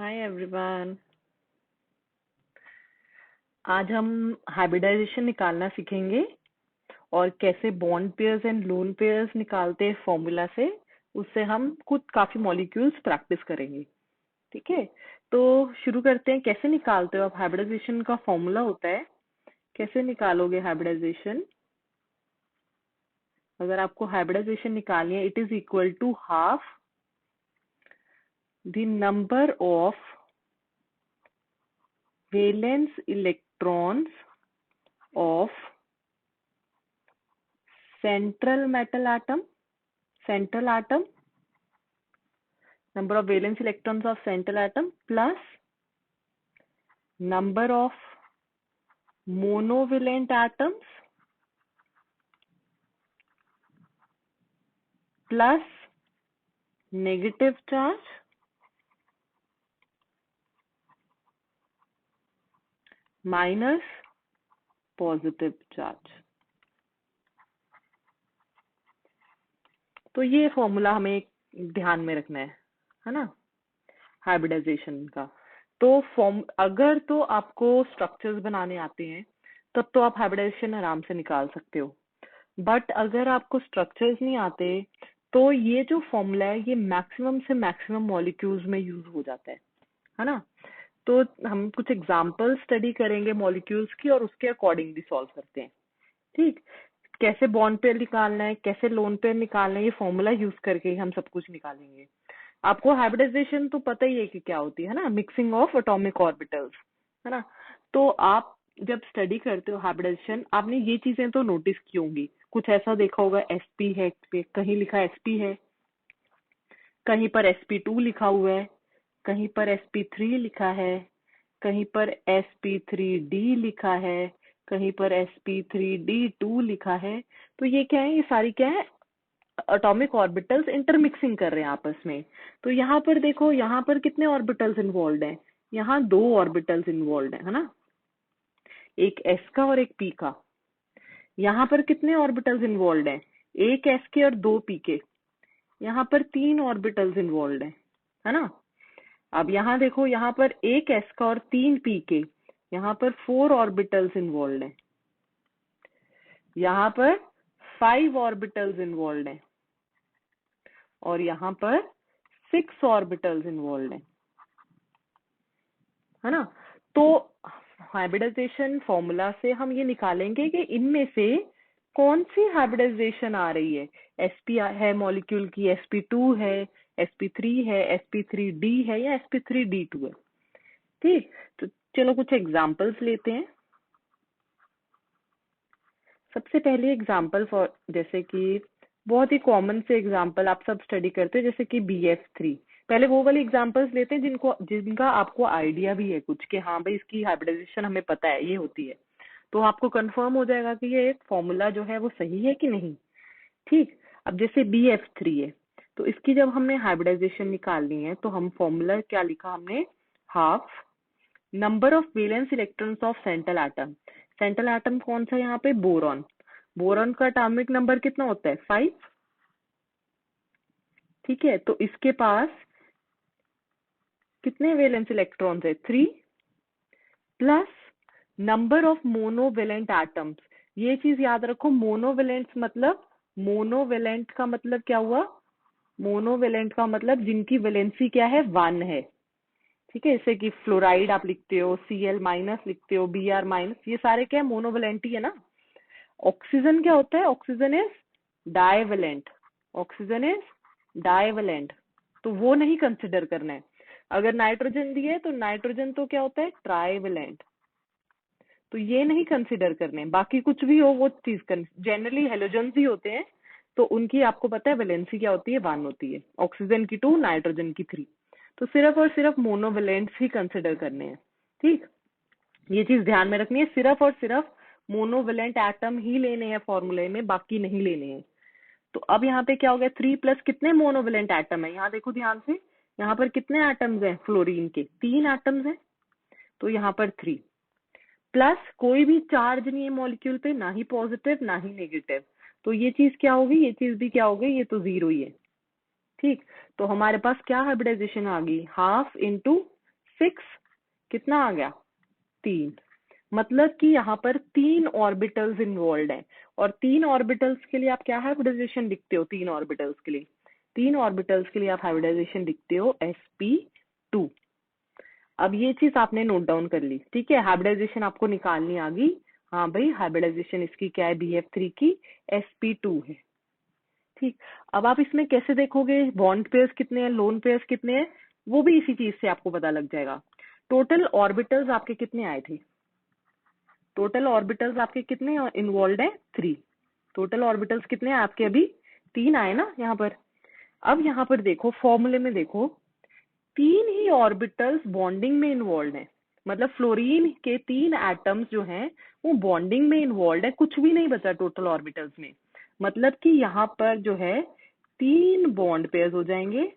Hi everyone. आज हम hybridisation निकालना सीखेंगे और कैसे bond pairs and lone pairs निकालते हैं फॉर्मूला से। उससे हम कुछ काफी मॉलिक्यूल्स प्रैक्टिस करेंगे। ठीक है, तो शुरू करते हैं। कैसे निकालते हो आप? हाइब्रिडाइजेशन का फॉर्मूला होता है, कैसे निकालोगे हाइब्रिडाइजेशन? अगर आपको हाइब्रिडाइजेशन निकालनी है, it is equal to half the number of valence electrons of central metal atom, number of valence electrons of central atom plus number of monovalent atoms plus negative charge minus positive charge। तो ये formula हमें ध्यान में रखना है ना, hybridisation का। तो अगर तो आपको स्ट्रक्चर्स बनाने आते हैं तब तो आप हाइब्रिडाइजेशन आराम से निकाल सकते हो, बट अगर आपको स्ट्रक्चर्स नहीं आते तो ये जो फॉर्मूला है ये मैक्सिमम से मैक्सिमम मॉलिक्यूल्स में यूज हो जाता है ना। तो हम कुछ एग्जांपल स्टडी करेंगे मॉलिक्यूल्स की और उसके अकॉर्डिंगली सॉल्व करते हैं। ठीक, कैसे बॉन्ड पेयर निकालना है, कैसे लोन पेयर निकालना है, ये फॉर्मूला यूज करके ही हम सब कुछ निकालेंगे। आपको हाइब्रिडाइजेशन तो पता ही है कि क्या होती है ना, मिक्सिंग ऑफ एटॉमिक ऑर्बिटल्स, है ना। तो आप जब स्टडी करते हो हाइब्रिडाइजेशन, आपने ये चीजें तो नोटिस की होंगी। कुछ ऐसा देखा होगा, sp है, कहीं लिखा sp है, कहीं पर sp2 लिखा हुआ है, कहीं पर sp3 लिखा है, कहीं पर sp3d लिखा है, कहीं पर sp3d2 लिखा है। तो ये क्या है, ये सारी क्या है, एटॉमिक ऑर्बिटल्स इंटरमिक्सिंग कर रहे हैं आपस में। तो यहाँ पर देखो, यहाँ पर कितने ऑर्बिटल्स इन्वॉल्व हैं? यहाँ 2 ऑर्बिटल्स इन्वॉल्व है ना, एक s का और एक p का। यहाँ पर कितने ऑर्बिटल्स इन्वॉल्व हैं? एक s के और 2 p के। यहाँ पर 3 ऑर्बिटल्स इन्वॉल्व है ना। अब यहाँ देखो, यहाँ पर एक s का और 3 p के, यहाँ पर 4 ऑर्बिटल्स इन्वॉल्व हैं। यहाँ पर 5 ऑर्बिटल्स इन्वॉल्व हैं और यहाँ पर 6 ऑर्बिटल्स इन्वॉल्व है ना। तो हाइब्रिडाइजेशन फॉर्मूला से हम ये निकालेंगे कि इनमें से कौन सी हाइब्रिडाइजेशन आ रही है। sp है मॉलिक्यूल की, sp2 है, sp3 है, sp3d है या sp3d2 है। ठीक, तो चलो कुछ एग्जांपल्स लेते हैं। सबसे पहले एग्जांपल फॉर, जैसे कि बहुत ही कॉमन से एग्जांपल आप सब स्टडी करते हैं, जैसे कि BF3। पहले वो वाली एग्जांपल्स लेते हैं जिनका आपको आइडिया भी है कुछ, कि हाँ भाई इसकी हाइब्रिडाइजेशन हमें पता है ये होती है, तो आपको कंफर्म हो जाएगा कि ये फॉर्मूला जो है वो सही है कि नहीं। ठीक, अब जैसे BF3 है, तो इसकी जब हमने हाइब्रिडाइजेशन निकालनी है तो हम फॉर्मूला क्या लिखा हमने, half number of valence electrons of central atom. Central atom कौन सा, यहाँ पे बोरॉन। बोरॉन का एटॉमिक नंबर कितना होता है, 5। ठीक है, तो इसके पास कितने वैलेंस इलेक्ट्रॉन्स है, 3 plus number of monovalent atoms. ये चीज याद रखो, मोनोवेलेंट मतलब, मोनोवेलेंट का मतलब क्या हुआ, मोनोवेलेंट का मतलब जिनकी वैलेंसी क्या है, 1 है। ठीक है, जैसे कि फ्लोराइड आप लिखते हो, Cl माइनस लिखते हो, Br माइनस, ये सारे क्या है, मोनोवेलेंट ही है ना। ऑक्सीजन क्या होता है, oxygen is divalent, oxygen is divalent, तो वो नहीं कंसिडर करना है। अगर नाइट्रोजन दिए तो नाइट्रोजन तो क्या होता है, ट्राइवेलेंट, तो ये नहीं कंसिडर करने। बाकी कुछ भी हो वो चीज, जनरली हेलोजन्स ही होते हैं, तो उनकी आपको पता है वैलेंसी क्या होती है, 1 होती है। ऑक्सीजन की 2, नाइट्रोजन की 3। तो सिर्फ और सिर्फ मोनोवेलेंट्स ही कंसिडर करने हैं। ठीक, ये चीज ध्यान में रखनी है, सिर्फ और सिर्फ मोनोवेलेंट एटम ही लेने हैं फॉर्मूले में, बाकी नहीं लेने हैं। तो अब यहाँ पे क्या हो गया, 3 प्लस कितने मोनोवेलेंट एटम है, यहाँ देखो ध्यान से, यहाँ पर कितने एटम्स हैं फ्लोरीन के, 3 एटम्स हैं, तो यहाँ पर 3 प्लस कोई भी चार्ज नहीं है मॉलिक्यूल पे, ना ही पॉजिटिव ना ही नेगेटिव, तो ये चीज क्या होगी, ये चीज भी क्या होगी, ये तो 0 ही है। ठीक, तो हमारे पास क्या हाइब्रिडाइजेशन आ गई, हाफ इंटू 6, कितना आ गया 3। मतलब कि यहाँ पर 3 ऑर्बिटल्स इन्वॉल्व हैं, और 3 ऑर्बिटल्स के लिए आप क्या हाइब्रिडाइजेशन लिखते हो? 3 ऑर्बिटल्स के लिए, 3 ऑर्बिटल्स के लिए आप हाइब्रिडाइजेशन लिखते हो sp2। अब ये चीज आपने नोट डाउन कर ली, ठीक है। हाइब्रिडाइजेशन आपको निकालनी आ गई। हाँ भाई, हाइब्रिडाइजेशन इसकी क्या है? BF3 की sp2 है, ठीक। अब आप इसमें कैसे देखोगे बॉन्ड पेयर्स कितने हैं, लोन पेयर्स कितने हैं, वो भी इसी चीज से आपको पता लग जाएगा। टोटल ऑर्बिटल्स आपके कितने आए थे? टोटल ऑर्बिटल्स आपके कितने इन्वॉल्व है? 3। टोटल ऑर्बिटल्स कितने हैं आपके? अभी 3 आए ना यहाँ पर। अब यहाँ पर देखो, फॉर्मूले में देखो, 3 ही ऑर्बिटल्स बॉन्डिंग में इन्वॉल्व है। मतलब फ्लोरीन के 3 एटम्स जो हैं वो बॉन्डिंग में इन्वॉल्व है, कुछ भी नहीं बचा टोटल ऑर्बिटल्स में। मतलब कि यहाँ पर जो है 3 बॉन्ड पेयर्स हो जाएंगे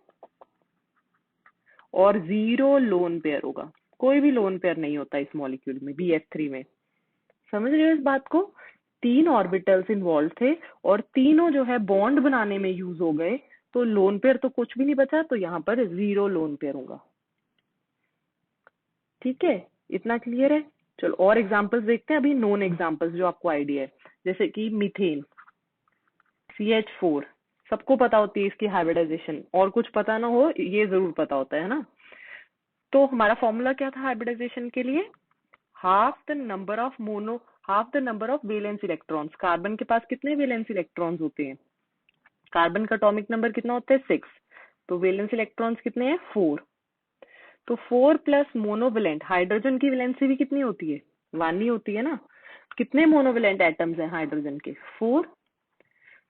और 0 लोन पेयर होगा। कोई भी लोन पेयर नहीं होता इस मॉलिक्यूल में, BF3 में। समझ रहे हो इस बात को? 3 ऑर्बिटल्स इन्वॉल्व थे और तीनों जो है बॉन्ड बनाने में यूज हो गए, तो लोन पेयर तो कुछ भी नहीं बचा, तो यहाँ पर 0 लोन पेयर होगा। ठीक है, इतना क्लियर है। चलो और एग्जांपल्स देखते हैं, अभी नोन एग्जांपल्स जो आपको आइडिया है, जैसे कि मीथेन CH4। सबको पता होती है इसकी हाइब्रिडाइजेशन, और कुछ पता ना हो ये जरूर पता होता है ना। तो हमारा फॉर्मूला क्या था हाइब्रिडाइजेशन के लिए? Half the number of valence electrons. Carbon के पास कितने वैलेंस इलेक्ट्रॉन्स होते हैं? कार्बन का एटॉमिक नंबर कितना होता है? 6। तो वैलेंस इलेक्ट्रॉन्स कितने हैं? 4। तो 4 प्लस मोनोवेलेंट, हाइड्रोजन की वैलेंसी भी कितनी होती है? 1 ही होती है ना। कितने मोनोवेलेंट एटम्स हैं हाइड्रोजन के? 4।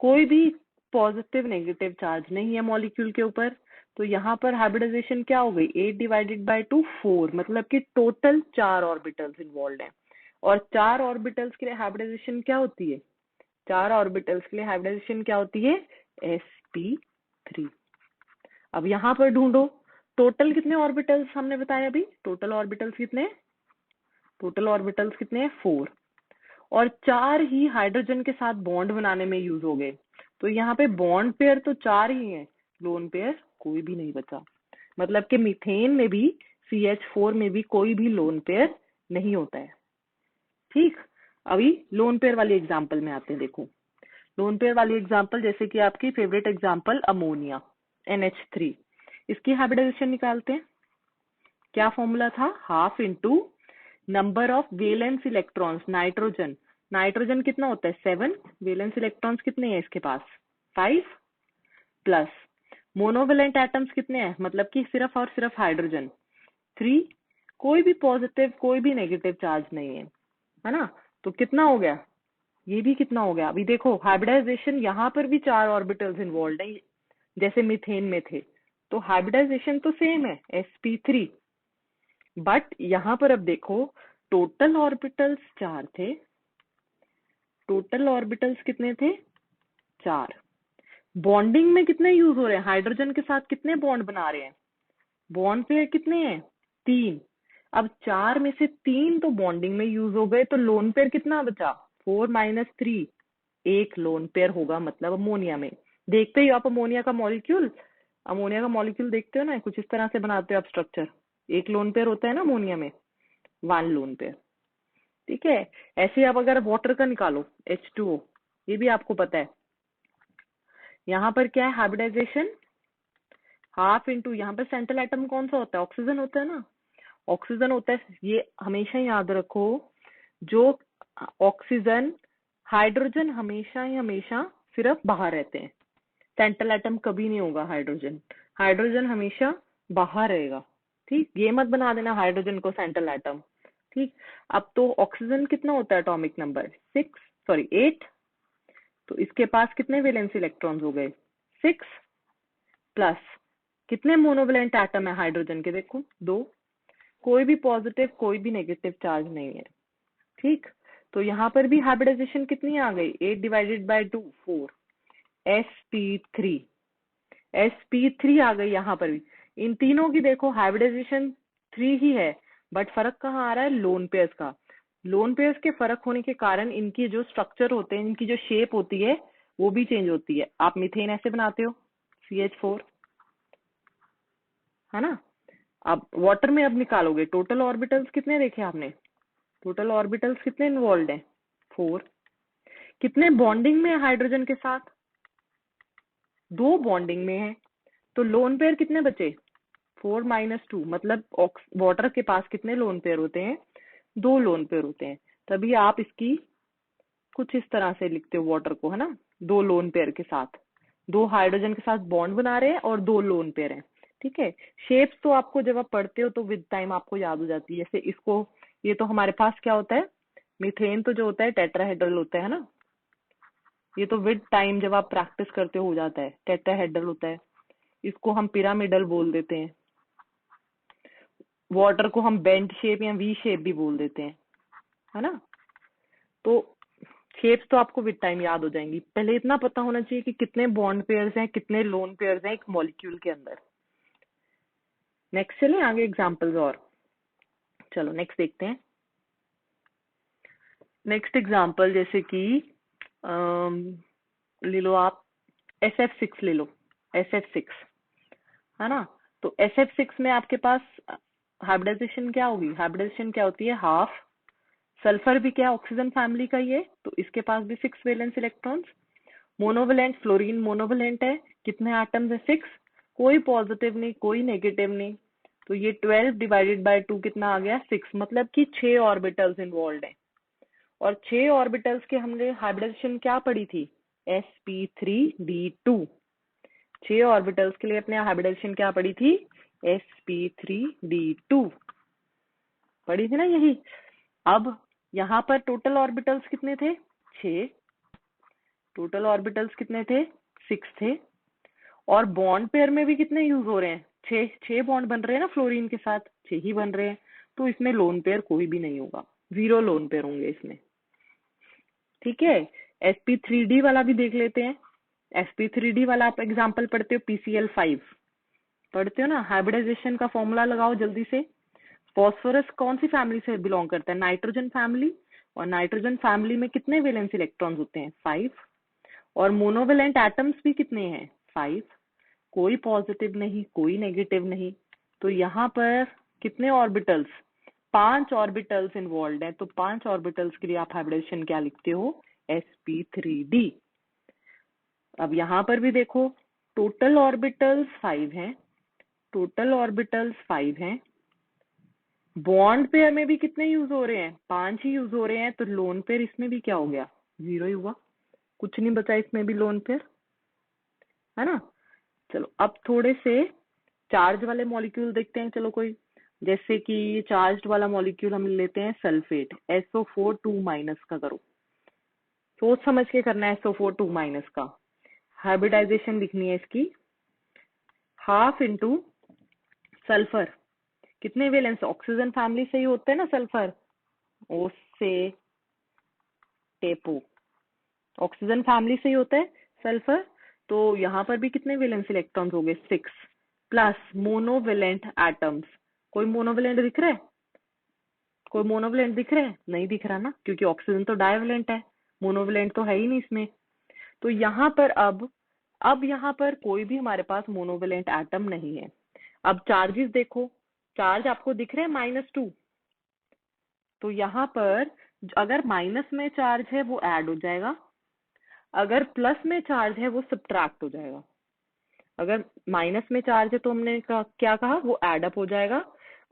कोई भी पॉजिटिव नेगेटिव चार्ज नहीं है मॉलिक्यूल के ऊपर, तो यहाँ पर हाइब्रिडाइजेशन क्या हो गई? 8 डिवाइडेड बाय 2 4, मतलब कि टोटल 4 ऑर्बिटल्स इन्वॉल्व हैं। और 4 ऑर्बिटल्स के लिए हाइब्रिडाइजेशन क्या होती है? 4 ऑर्बिटल्स के लिए हाइब्रिडाइजेशन क्या होती है? sp3। अब यहाँ पर ढूंढो टोटल कितने ऑर्बिटल्स हमने बताया अभी। टोटल ऑर्बिटल्स कितने? टोटल ऑर्बिटल्स कितने हैं? 4। और 4 ही हाइड्रोजन के साथ बॉन्ड बनाने में यूज हो गए, तो यहाँ पे बॉन्ड पेयर तो 4 ही है, लोन पेयर कोई भी नहीं बचा। मतलब कि मीथेन में भी, CH4 में भी कोई भी लोन पेयर नहीं होता है। ठीक, अभी लोन पेयर वाली एग्जांपल में आते हैं। देखो लोन पेयर वाली एग्जांपल, जैसे कि आपकी फेवरेट एग्जांपल अमोनिया NH3। इसकी हाइब्रिडाइजेशन निकालते हैं। क्या फॉर्मूला था? Half into number of valence electrons. Nitrogen, nitrogen कितना होता है? 7। वेलेंस इलेक्ट्रॉन्स कितने हैं इसके पास? 5। प्लस मोनोवेलेंट एटम्स कितने हैं? मतलब कि सिर्फ और सिर्फ हाइड्रोजन 3। कोई भी पॉजिटिव कोई भी नेगेटिव चार्ज नहीं है ना। तो कितना हो गया? ये भी कितना हो गया? अभी देखो हाइब्रिडाइजेशन यहाँ पर भी 4 ऑर्बिटल्स इन्वॉल्व है, जैसे मीथेन में थे। तो हाइब्रिडाइजेशन तो सेम है sp3, बट यहाँ पर अब देखो टोटल ऑर्बिटल्स 4 थे। टोटल ऑर्बिटल्स कितने थे? 4। बॉन्डिंग में कितने यूज हो रहे हैं? हाइड्रोजन के साथ कितने बॉन्ड बना रहे हैं? बॉन्ड पेयर कितने हैं? 3। अब 4 में से 3 तो बॉन्डिंग में यूज हो गए, तो लोन पेयर कितना बचा? 4 माइनस 3, एक लोन पेयर होगा, मतलब अमोनिया में। देखते ही आप अमोनिया का मॉलिक्यूल, अमोनिया का मॉलिक्यूल देखते हो ना, कुछ इस तरह से बनाते हो आप स्ट्रक्चर। एक लोन पेयर होता है ना अमोनिया में, 1 लोन पेयर। ठीक है, ऐसे आप अगर वाटर का निकालो H2O, ये भी आपको पता है। यहाँ पर क्या है हाइब्रिडाइजेशन? हाफ इंटू, यहाँ पर सेंट्रल एटम कौन सा होता है? ऑक्सीजन होता है ना। ऑक्सीजन होता है, ये हमेशा याद रखो। जो ऑक्सीजन, हाइड्रोजन हमेशा ही हमेशा सिर्फ बाहर रहते हैं, सेंट्रल एटम कभी नहीं होगा हाइड्रोजन। हाइड्रोजन हमेशा बाहर रहेगा। ठीक, ये मत बना देना हाइड्रोजन को सेंट्रल एटम। ठीक, अब तो ऑक्सीजन कितना होता है एटॉमिक नंबर? 8। तो इसके पास कितने वैलेंस इलेक्ट्रॉन्स हो गए? 6। प्लस कितने मोनोवेलेंट एटम है हाइड्रोजन के? देखो 2। कोई भी पॉजिटिव कोई भी नेगेटिव चार्ज नहीं है। ठीक, तो यहाँ पर भी हाइब्रिडाइजेशन कितनी आ गई? 8 डिवाइडेड बाय 2 4, sp3। sp3 आ गई यहाँ पर भी। इन तीनों की देखो हाइब्रिडाइजेशन 3 ही है, बट फर्क कहाँ आ रहा है? लोन पेयर्स का। लोन पेयर्स के फर्क होने के कारण इनकी जो स्ट्रक्चर होते हैं, इनकी जो शेप होती है वो भी चेंज होती है। आप मीथेन ऐसे बनाते हो CH4, है ना। अब वाटर में अब निकालोगे टोटल ऑर्बिटल्स कितने देखे आपने, टोटल ऑर्बिटल्स कितने इन्वॉल्व है, 4। कितने बॉन्डिंग में है हाइड्रोजन के साथ, 2 बॉन्डिंग में है, तो लोन पेयर कितने बचे, 4 - 2, मतलब वाटर के पास कितने लोन पेयर होते हैं, 2 लोन पेयर होते हैं। तभी आप इसकी कुछ इस तरह से लिखते हो वाटर को, है ना, 2 लोन पेयर के साथ, 2 हाइड्रोजन के साथ बॉन्ड बना रहे हैं और 2 लोन पेयर हैं। ठीक है, शेप्स तो आपको जब आप पढ़ते हो तो विद टाइम आपको याद हो जाती है। जैसे इसको, ये तो हमारे पास क्या होता है, मीथेन तो जो होता है टेट्राहेड्रल होता है ना, ये तो विद टाइम जब आप प्रैक्टिस करते हो जाता है, टेट्राहेड्रल होता है। इसको हम पिरामिडल बोल देते हैं, वाटर को हम बेंट शेप या वी शेप भी बोल देते हैं, है ना। तो शेप्स तो आपको विद टाइम याद हो जाएंगी, पहले इतना पता होना चाहिए कि कितने बॉन्ड पेयर्स हैं, कितने लोन पेयर्स हैं एक मॉलिक्यूल के अंदर। नेक्स्ट चलें आगे एग्जांपल्स और, चलो नेक्स्ट देखते हैं। नेक्स्ट एग्जांपल जैसे कि ले लो आप SF6 ले लो, SF6, है ना। तो SF6 में आपके पास हाइब्रिडाइजेशन क्या होगी, हाइब्रिडाइजेशन क्या होती है, हाफ सल्फर भी क्या ऑक्सीजन फैमिली का ही है, तो इसके पास भी 6 valence electrons. Monovalent, fluorine monovalent है, कितने एटम्स है, 6, कोई पॉजिटिव नहीं कोई नेगेटिव नहीं, तो ये 12 डिवाइडेड बाय 2 कितना आ गया, 6, मतलब कि 6 ऑर्बिटल्स इन्वॉल्व है। और 6 ऑर्बिटल्स के हमने हाइब्रिडाइजेशन क्या पढ़ी थी, sp3d2। 6 ऑर्बिटल्स के लिए अपने हाइब्रिडाइजेशन क्या पढ़ी थी, sp3d2 पढ़ी थी ना यही। अब यहाँ पर टोटल ऑर्बिटल्स कितने थे, 6, टोटल ऑर्बिटल्स कितने थे, 6 थे। और बॉन्ड पेयर में भी कितने यूज हो रहे हैं, 6 बॉन्ड बन रहे हैं ना फ्लोरीन के साथ, 6 ही बन रहे हैं, तो इसमें लोन पेयर कोई भी नहीं होगा, 0 लोन पेयर होंगे इसमें। ठीक है, sp3d वाला भी देख लेते हैं। sp3d वाला आप एग्जांपल पढ़ते हो, PCl5 पढ़ते हो ना, हाइब्रिडाइजेशन का फॉर्मूला लगाओ जल्दी से। फॉस्फोरस कौन सी फैमिली से बिलोंग करता है, नाइट्रोजन फैमिली, और नाइट्रोजन फैमिली में कितने वैलेंस इलेक्ट्रॉन्स होते हैं, 5। और मोनोवेलेंट एटम्स भी कितने हैं, 5, कोई पॉजिटिव नहीं कोई नेगेटिव नहीं, तो यहाँ पर कितने ऑर्बिटल्स, 5 ऑर्बिटल्स इन्वॉल्व है, तो 5 ऑर्बिटल्स के लिए आप हाइब्रिडेशन क्या लिखते हो, sp3d। अब यहाँ पर भी देखो टोटल ऑर्बिटल्स 5 हैं, टोटल ऑर्बिटल्स 5 हैं, बॉन्ड पेयर में भी कितने यूज हो रहे हैं, 5 ही यूज हो रहे हैं, तो लोन पेयर इसमें भी क्या हो गया, 0 ही हुआ, कुछ नहीं बचा इसमें भी लोन पेयर, है ना। चलो अब थोड़े से चार्ज वाले मॉलिक्यूल देखते हैं, चलो कोई, जैसे कि चार्ज वाला मॉलिक्यूल हम लेते हैं सल्फेट, SO4 2- का करो, सोच समझ के करना है, SO4 2- का हाइब्रिडाइजेशन लिखनी है इसकी, हाफ इंटू सल्फर, कितने वैलेंस, ऑक्सीजन फैमिली से ही होते हैं ना सल्फर, ओ से टेपो, ऑक्सीजन फैमिली से ही होता है सल्फर, तो यहाँ पर भी कितने वैलेंस इलेक्ट्रॉन्स हो गए, 6, प्लस मोनोवेलेंट एटम्स, कोई मोनोवेलेंट दिख रहा है, कोई मोनोवेलेंट दिख रहा है, नहीं दिख रहा ना, क्योंकि ऑक्सीजन तो डाइवेलेंट है, मोनोवेलेंट तो है ही नहीं इसमें। तो यहाँ पर अब यहाँ पर कोई भी हमारे पास मोनोवेलेंट एटम नहीं है। अब चार्जेस देखो, चार्ज आपको दिख रहे हैं -2, तो यहाँ पर अगर माइनस में चार्ज है वो ऐड हो जाएगा, अगर प्लस में चार्ज है वो सब्ट्रैक्ट हो जाएगा। अगर माइनस में चार्ज है तो हमने क्या कहा, वो एड अप हो जाएगा,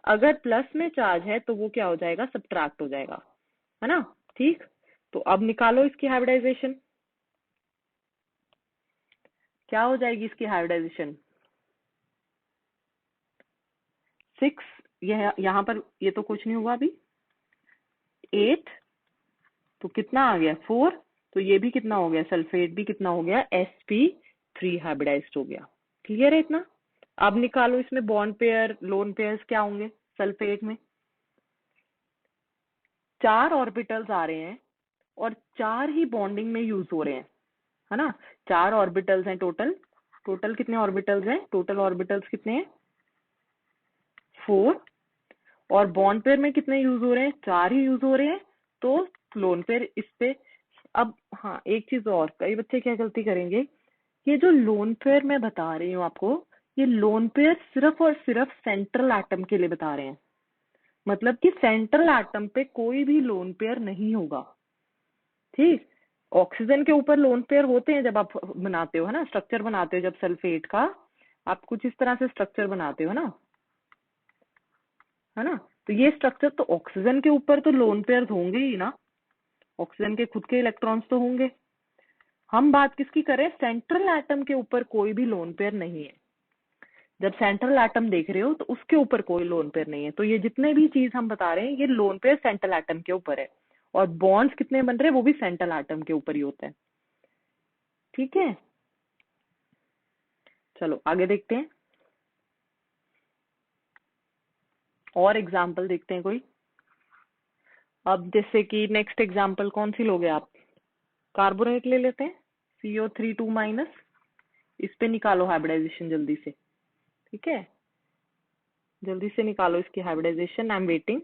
अगर प्लस में चार्ज है तो वो क्या हो जाएगा, सब्ट्रैक्ट हो जाएगा, है ना। ठीक, तो अब निकालो इसकी हाइब्रिडाइजेशन, क्या हो जाएगी इसकी हाइब्रिडाइजेशन, 6, यहाँ पर ये तो कुछ नहीं हुआ अभी, 8, तो कितना आ गया, 4, तो ये भी कितना हो गया, सल्फेट भी कितना हो गया, sp3 हाइब्रिडाइज्ड हो गया। क्लियर है इतना। अब निकालो इसमें बॉन्ड पेयर लोन पेयर्स क्या होंगे, सल्फेट में 4 ऑर्बिटल्स आ रहे हैं और 4 ही बॉन्डिंग में यूज हो रहे हैं, है ना। 4 ऑर्बिटल्स हैं टोटल, टोटल कितने ऑर्बिटल्स हैं, टोटल ऑर्बिटल्स कितने हैं, 4, और बॉन्ड पेयर में कितने यूज हो रहे हैं, 4 ही यूज हो रहे हैं, तो लोन पेयर इस पे। अब हाँ एक चीज और, कई बच्चे क्या गलती करेंगे, ये जो लोन पेयर मैं बता रही हूँ आपको, ये लोन पेयर सिर्फ और सिर्फ सेंट्रल एटम के लिए बता रहे हैं, मतलब कि सेंट्रल एटम पे कोई भी लोन पेयर नहीं होगा। ठीक, ऑक्सीजन के ऊपर लोन पेयर होते हैं जब आप बनाते हो, है ना, स्ट्रक्चर बनाते हो जब सल्फेट का, आप कुछ इस तरह से स्ट्रक्चर बनाते हो ना, है ना। तो ये स्ट्रक्चर तो ऑक्सीजन के ऊपर तो लोन पेयर होंगे ही ना, ऑक्सीजन के खुद के इलेक्ट्रॉन्स तो होंगे। हम बात किसकी करें, सेंट्रल एटम के ऊपर कोई भी लोन पेयर नहीं है। जब सेंट्रल एटम देख रहे हो तो उसके ऊपर कोई लोन पेयर नहीं है। तो ये जितने भी चीज हम बता रहे हैं ये लोन पेयर सेंट्रल एटम के ऊपर है, और बॉन्ड्स कितने बन रहे हैं वो भी सेंट्रल एटम के ऊपर ही होते हैं। ठीक है, चलो आगे देखते हैं और एग्जाम्पल देखते हैं कोई। अब जैसे कि नेक्स्ट एग्जाम्पल कौन सी लोगे आप, कार्बोनेट ले लेते हैं, CO3 2-, इस पे निकालो हाइब्रिडाइजेशन जल्दी से। ठीक है, जल्दी से निकालो इसकी हाइब्रिडाइजेशन, आई एम वेटिंग।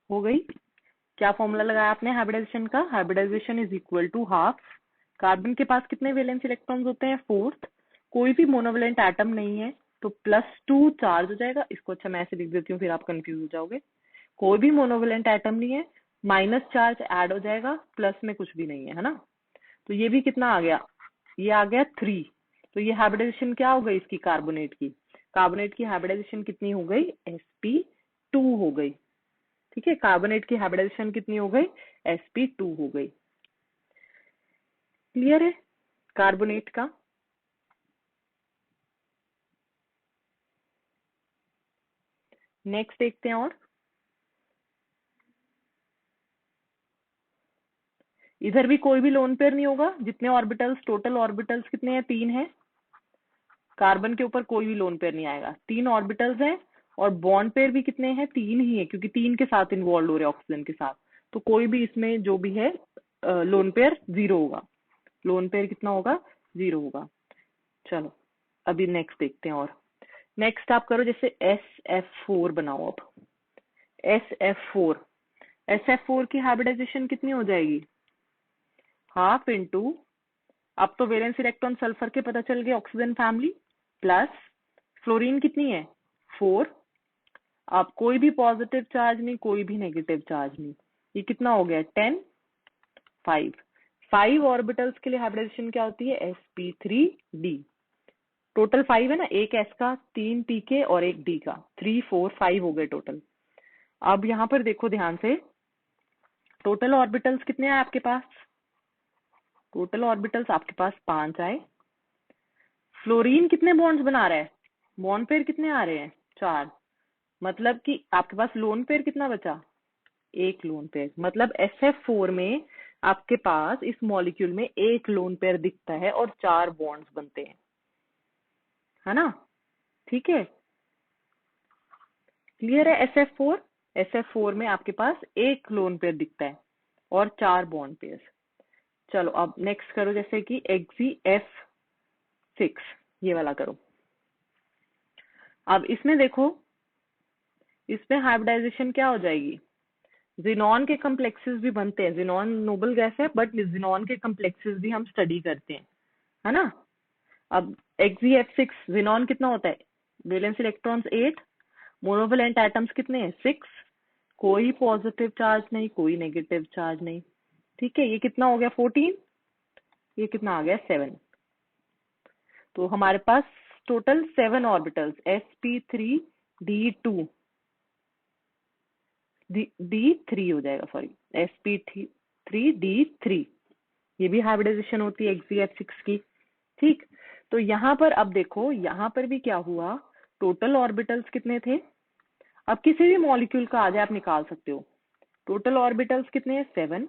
हो गई, क्या फॉर्मूला लगाया आपने हाइब्रिडाइजेशन का, hybridization is equal to half, carbon के पास कितने वैलेंस इलेक्ट्रॉन्स होते हैं, फोर्थ, कोई भी मोनोवेलेंट एटम नहीं है तो +2 चार्ज हो जाएगा। इसको अच्छा मैं ऐसे लिख देती हूँ फिर आप कंफ्यूज हो जाओगे। कोई भी मोनोवेलेंट एटम नहीं है, माइनस चार्ज ऐड हो जाएगा, प्लस में कुछ भी नहीं है ना। तो ये भी कितना आ गया, ये आ गया 3। तो ये हाइब्रिडाइजेशन क्या हो गई इसकी, कार्बोनेट की, कार्बोनेट की हाइब्रिडाइजेशन कितनी हो गई, sp2 हो गई। ठीक है, कार्बोनेट की हाइब्रिडाइजेशन कितनी हो गई, sp2 हो गई। क्लियर है कार्बोनेट का। नेक्स्ट देखते हैं, और इधर भी कोई भी लोन पेयर नहीं होगा, जितने ऑर्बिटल्स, टोटल ऑर्बिटल्स कितने हैं, 3 है, कार्बन के ऊपर कोई भी लोन पेयर नहीं आएगा, 3 ऑर्बिटल्स हैं, और बॉन्ड पेयर भी कितने हैं, 3 ही है, क्योंकि 3 के साथ इन्वॉल्व हो रहे हैं ऑक्सीजन के साथ। तो कोई भी इसमें जो भी है लोन पेयर 0 होगा, लोन पेयर कितना होगा, 0 होगा। चलो अभी नेक्स्ट देखते हैं, और नेक्स्ट आप करो जैसे SF4 बनाओ। अब SF4 की हाइब्रिडाइजेशन कितनी हो जाएगी, हाफ इंटू, अब तो वैलेंस इलेक्ट्रॉन सल्फर के पता चल गए, ऑक्सीजन फैमिली, प्लस फ्लोरीन कितनी है, 4, अब कोई भी पॉजिटिव चार्ज नहीं, कोई भी नेगेटिव चार्ज नहीं, ये कितना हो गया, 10, 5, 5 ऑर्बिटल्स के लिए हाइब्रिडाइजेशन क्या होती है, sp3d, टोटल 5 है ना, एक s का, 3 p के और एक d का, 3, 4, 5 हो गए टोटल। अब यहाँ पर देखो ध्यान से, टोटल ऑर्बिटल्स कितने हैं आपके पास, टोटल ऑर्बिटल्स आपके पास 5 आए। फ्लोरीन कितने बॉन्ड्स बना रहा है, बॉन्ड पेयर कितने आ रहे हैं, 4, मतलब कि आपके पास लोन पेयर कितना बचा, एक लोन पेयर, मतलब SF4 में आपके पास इस मॉलिक्यूल में एक लोन पेयर दिखता है और 4 बॉन्ड्स बनते हैं, है ना। ठीक है, क्लियर है। SF4 में आपके पास एक लोन पेयर दिखता है और 4 बॉन्ड पेयर। चलो अब नेक्स्ट करो, जैसे कि XeF6, ये वाला करो। अब इसमें देखो, इसमें हाइब्रिडाइजेशन क्या हो जाएगी, जिनॉन के कम्प्लेक्सेस भी बनते हैं, जिनॉन नोबल गैस है बट जिनॉन के कम्प्लेक्सेस भी हम स्टडी करते हैं, है ना। अब XeF6 जिनॉन कितना होता है, वैलेंस इलेक्ट्रॉन्स 8, मोनोवेलेंट एटम्स कितने हैं, 6, कोई पॉजिटिव चार्ज नहीं, कोई नेगेटिव चार्ज नहीं। ठीक है, ये कितना हो गया, 14, ये कितना आ गया, 7। तो हमारे पास टोटल 7 ऑर्बिटल्स, sp3d2, D3 हो जाएगा, सॉरी, sp3d3, ये भी हाइब्रिडाइजेशन होती है XeF6 की। ठीक, तो यहाँ पर अब देखो, यहाँ पर भी क्या हुआ, टोटल ऑर्बिटल्स कितने थे, अब किसी भी मॉलिक्यूल का आज आप निकाल सकते हो, टोटल ऑर्बिटल्स कितने हैं, 7,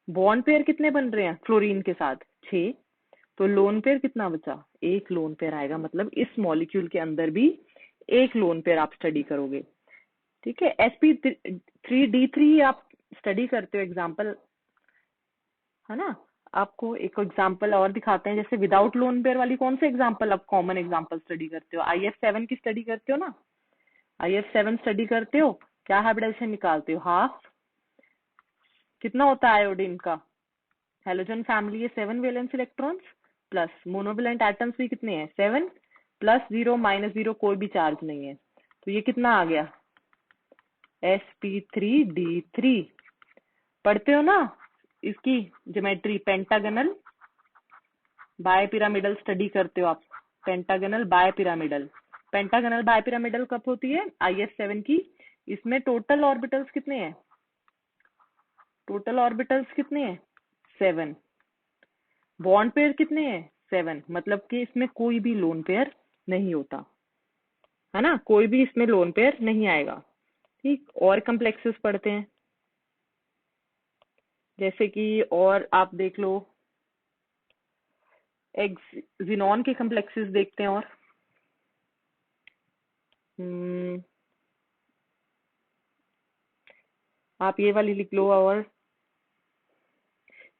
बॉन्ड पेयर कितने बन रहे हैं फ्लोरीन के साथ, 6, तो लोन पेयर कितना बचा, एक लोन पेयर आएगा, मतलब इस मॉलिक्यूल के अंदर भी एक लोन पेयर आप स्टडी करोगे। ठीक है, sp3d3 आप स्टडी करते हो, एग्जाम्पल, है ना। आपको एक एग्जाम्पल और दिखाते हैं, जैसे विदाउट लोन पेयर वाली कौन से एग्जाम्पल, आप कॉमन एग्जाम्पल स्टडी करते हो, IF7 की स्टडी करते हो ना, IF7 स्टडी करते हो, क्या हाइब्रिडाइजेशन निकालते हो? हाफ कितना होता है आयोडीन का? हेलोजन फैमिली है 7 valence electrons, plus monovalent atoms भी कितने हैं? 7, प्लस 0 माइनस 0 कोई भी चार्ज नहीं है, तो ये कितना आ गया? sp3d3। पढ़ते हो ना इसकी geometry, pentagonal bipyramidal study करते हो आप, pentagonal bipyramidal. Pentagonal bipyramidal कब होती है? IF7 की। इसमें टोटल ऑर्बिटल्स कितने हैं? टोटल ऑर्बिटल्स कितने हैं? 7। बॉन्ड पेयर कितने हैं? 7। मतलब कि इसमें कोई भी लोन पेयर नहीं होता है ना, कोई भी इसमें लोन पेयर नहीं आएगा। ठीक, और कम्प्लेक्सेस पढ़ते हैं, जैसे कि और आप देख लो जिनॉन के कम्प्लेक्सेस देखते हैं। और आप ये वाली लिख लो, और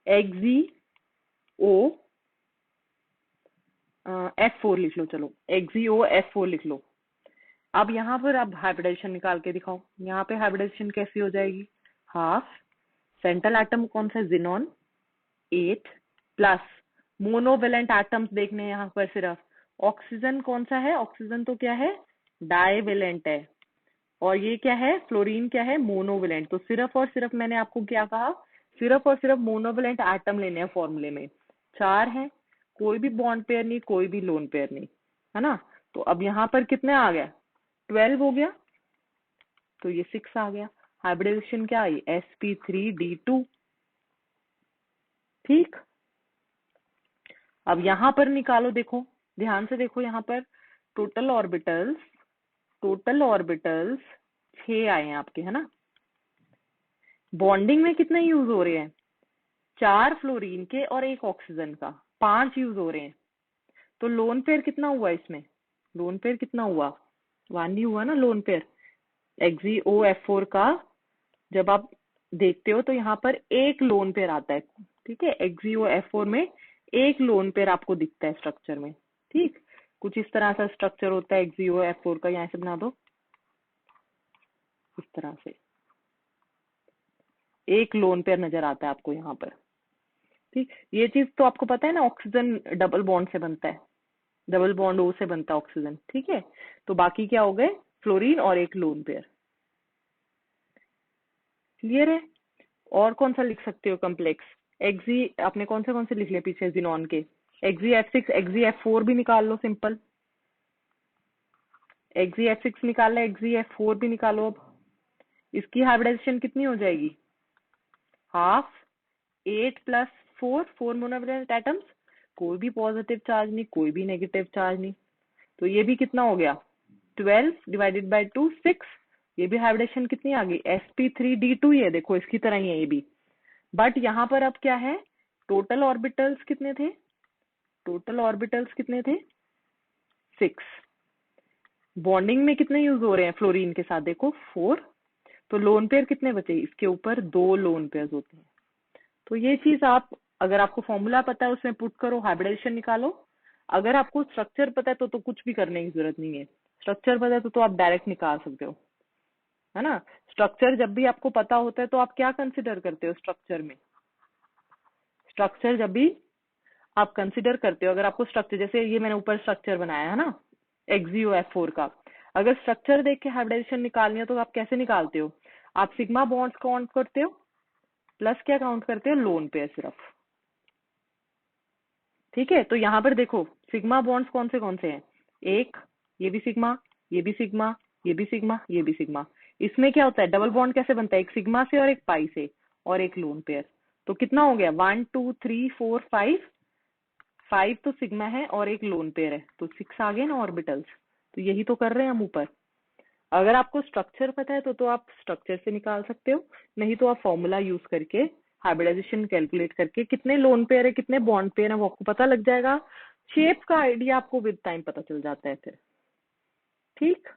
XeO F4 लिख लो, चलो XeO F4 लिख लो। अब यहाँ पर आप हाइब्रिडाइजेशन निकाल के दिखाओ। यहाँ पे हाइब्रिडाइजेशन कैसी हो जाएगी? हाफ सेंट्रल एटम कौन सा? जिनॉन 8, प्लस मोनोवेलेंट एटम्स देखने हैं यहाँ पर सिर्फ। ऑक्सीजन कौन सा है? ऑक्सीजन तो क्या है? डाइवेलेंट है। और ये क्या है? फ्लोरीन क्या है? मोनोवेलेंट। तो सिर्फ और सिर्फ मैंने आपको क्या कहा? सिर्फ और सिर्फ मोनोवेलेंट एटम लेने हैं फॉर्मूले में। 4 है, कोई भी बॉन्ड पेयर नहीं, कोई भी लोन पेयर नहीं, है ना। तो अब यहाँ पर कितने आ गया? 12 हो गया, तो ये 6 आ गया। हाइब्रिडाइजेशन क्या आई? sp3d2। ठीक, अब यहाँ पर निकालो, देखो ध्यान से देखो, यहाँ पर टोटल ऑर्बिटल्स 6 आए हैं आपके, है ना। बॉन्डिंग में कितने यूज हो रहे हैं? 4 फ्लोरीन के और 1 ऑक्सीजन का, 5 यूज हो रहे हैं। तो लोन पेयर कितना हुआ इसमें? लोन पेयर कितना हुआ? 1 ही हुआ ना लोन पेयर। XeOF4 का जब आप देखते हो तो यहाँ पर एक लोन पेयर आता है। ठीक है, XeOF4 में एक लोन पेयर आपको दिखता है स्ट्रक्चर में। ठीक, कुछ इस तरह का स्ट्रक्चर होता है XeOF4 का। यहाँ से बना दो इस तरह से, एक लोन पेयर नजर आता है आपको यहाँ पर। ठीक, ये चीज तो आपको पता है ना, ऑक्सीजन डबल बॉन्ड से बनता है, डबल बॉन्ड O से बनता है ऑक्सीजन। ठीक है, तो बाकी क्या हो गए? फ्लोरीन और एक लोन पेयर। क्लियर है? और कौन सा लिख सकते हो कम्प्लेक्स? आपने कौन से लिख लिया पीछे जिनॉन के? XeF6, XeF4 भी निकाल लो सिंपल। XeF6 निकालना, XeF4 भी निकालो। अब इसकी हाइब्रिडाइजेशन कितनी हो जाएगी? हाफ 8 प्लस 4 मोनोवैलेंट एटम्स, कोई भी पॉजिटिव चार्ज नहीं, कोई भी नेगेटिव चार्ज नहीं। तो ये भी कितना हो गया? 12 डिवाइडेड बाय 2 6। ये भी हाइब्रिडेशन कितनी आ गई? sp3d2 ही है, देखो इसकी तरह ही है ये भी। बट यहाँ पर अब क्या है? टोटल ऑर्बिटल्स कितने थे? टोटल ऑर्बिटल्स कितने थे? 6। बॉन्डिंग में कितने यूज हो रहे हैं फ्लोरीन के साथ? देखो 4। तो लोन पेयर कितने बचे? इसके ऊपर 2 लोन पेयर होते हैं। तो ये चीज आप, अगर आपको फॉर्मूला पता है उसमें पुट करो, हाइब्रिडेशन निकालो। अगर आपको स्ट्रक्चर पता है तो कुछ भी करने की जरूरत नहीं है। स्ट्रक्चर पता है तो आप डायरेक्ट निकाल सकते हो, है ना। स्ट्रक्चर जब भी आपको पता होता है तो आप क्या कंसिडर करते हो स्ट्रक्चर में? स्ट्रक्चर जब भी आप कंसिडर करते हो, अगर आपको स्ट्रक्चर, जैसे ये मैंने ऊपर स्ट्रक्चर बनाया है ना XeOF4 का, अगर स्ट्रक्चर देख के हाइब्रिडेशन निकालनी हो तो आप कैसे निकालते हो? आप सिग्मा बॉन्ड्स काउंट करते हो, प्लस क्या काउंट करते हो? लोन पेयर सिर्फ। ठीक है, तो यहाँ पर देखो सिग्मा बॉन्ड्स कौन से हैं? एक, ये भी सिग्मा, ये भी सिग्मा, ये भी सिग्मा, ये भी सिग्मा। इसमें क्या होता है? डबल बॉन्ड कैसे बनता है? एक सिग्मा से और एक पाई से और एक लोन पेयर। तो कितना हो गया? 1 2 3 4 5। 5 तो सिग्मा है और एक लोन पेयर है, तो 6 आ गए ना ऑर्बिटल्स। तो यही तो कर रहे हैं हम ऊपर। अगर आपको स्ट्रक्चर पता है तो आप स्ट्रक्चर से निकाल सकते हो, नहीं तो आप फॉर्मूला यूज करके हाइब्रिडाइजेशन कैलकुलेट करके कितने लोन पेयर है कितने बॉन्ड पेयर है वो आपको पता लग जाएगा। शेप का आइडिया आपको विद टाइम पता चल जाता है फिर। ठीक।